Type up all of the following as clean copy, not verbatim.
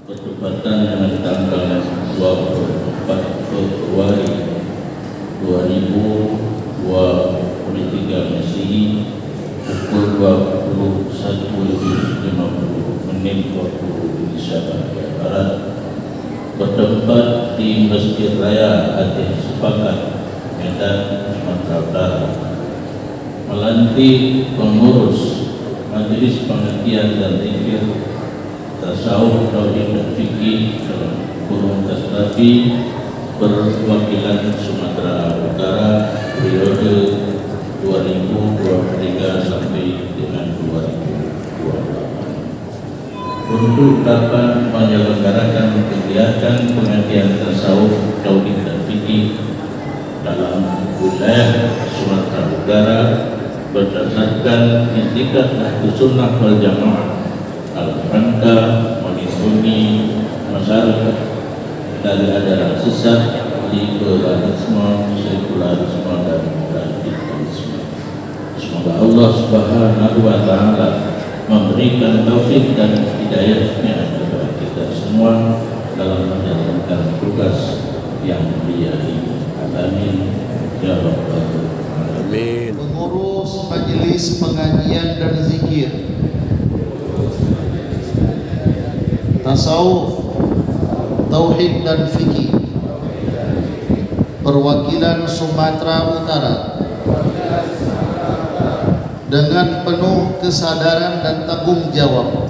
Bertepatan dengan tanggal 24 Februari 2023 Masehi pukul 21.50 waktu Indonesia bagian Barat, bertempat di Masjid Raya Aceh Sepakat, Medan, Sumatera Utara, melantik pengurus Majelis Pengajian dan Zikir Tasawuf Tauhid dan Fikih Kurung Tasnafi perwakilan Sumatera Utara periode 2023 sampai dengan 2028 untuk dapat menyelenggarakan kegiatan pengajian tasawuf tauhid dan fikih dalam wilayah Sumatera Utara berdasarkan Itikad Ahlus Sunnah wal Jamaah dalam rangka melindungi masyarakat dari ajaran sesat, liberalisme, sekularisme dan radikalisme. Semoga Allah Subhanahu wa Ta'ala memberikan taufik dan hidayahnya kepada kita semua dalam menjalankan tugas yang mulia ini. Amin ya rabbal alamin. Pengurus Majelis Pengajian dan Zikir Tasawuf Tauhid dan Fikih perwakilan Sumatera Utara dengan penuh kesadaran dan tanggung jawab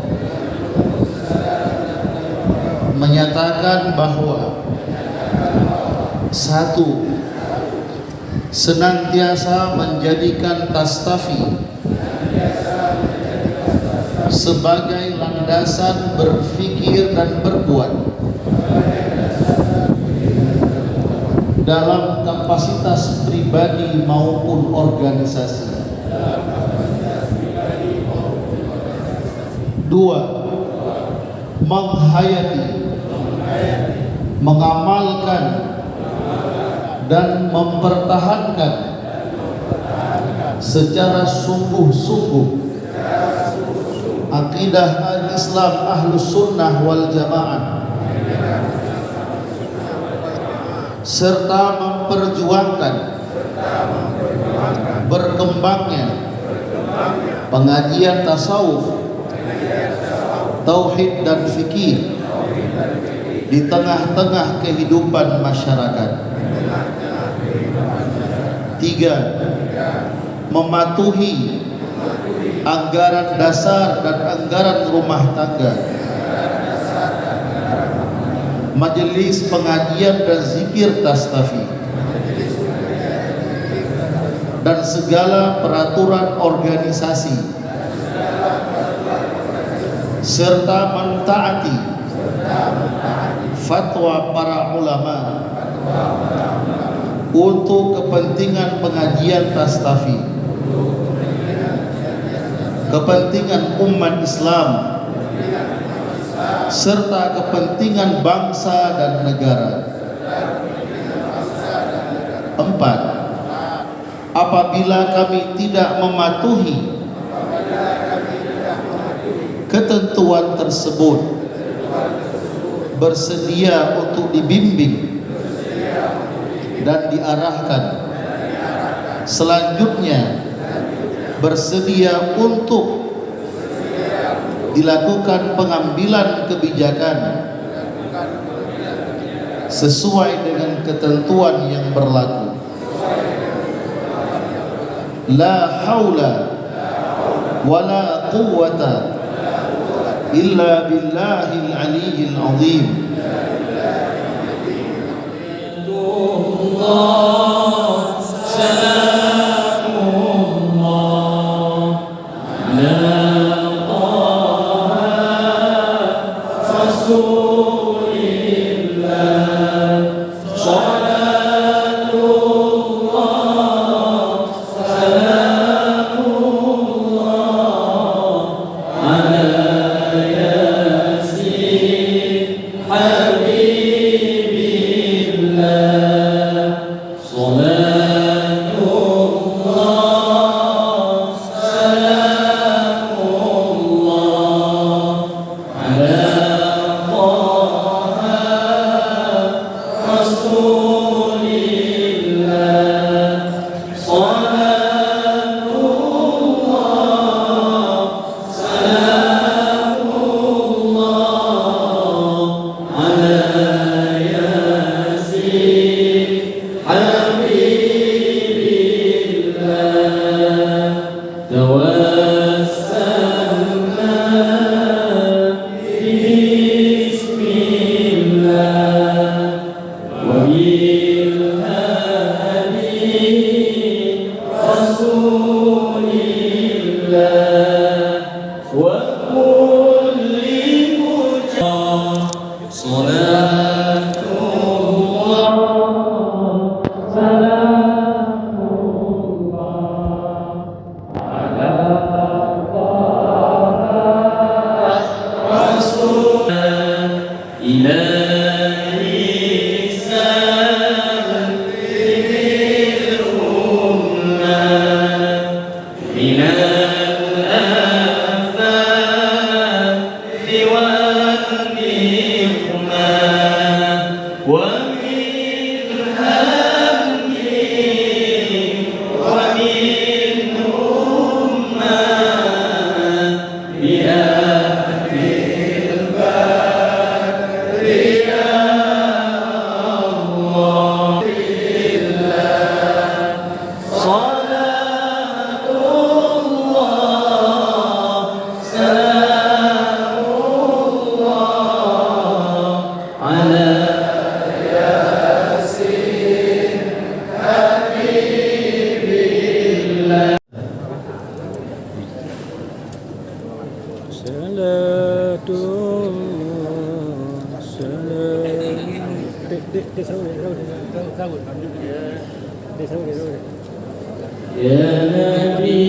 menyatakan bahwa satu, senantiasa menjadikan Tastafi sebagai landasan berfikir dan berbuat dalam kapasitas pribadi maupun organisasi. Dua, menghayati, mengamalkan dan mempertahankan secara sungguh-sungguh akidah al-Islam Ahlus Sunnah wal Jamaah serta memperjuangkan berkembangnya pengajian tasawuf, tauhid dan fikih di tengah-tengah kehidupan masyarakat. Tiga, mematuhi anggaran dasar dan anggaran rumah tangga Majelis Pengajian dan Zikir Tastafi dan segala peraturan organisasi serta mentaati fatwa para ulama untuk kepentingan pengajian Tastafi, kepentingan umat Islam serta kepentingan bangsa dan negara. Empat, apabila kami tidak mematuhi ketentuan tersebut, bersedia untuk dibimbing dan diarahkan. Selanjutnya bersedia untuk dilakukan pengambilan kebijakan sesuai dengan ketentuan yang berlaku. La haula wala quwwata illa billahil aliyyil azim. Salatu salam. Dia sahur. Ya Nabi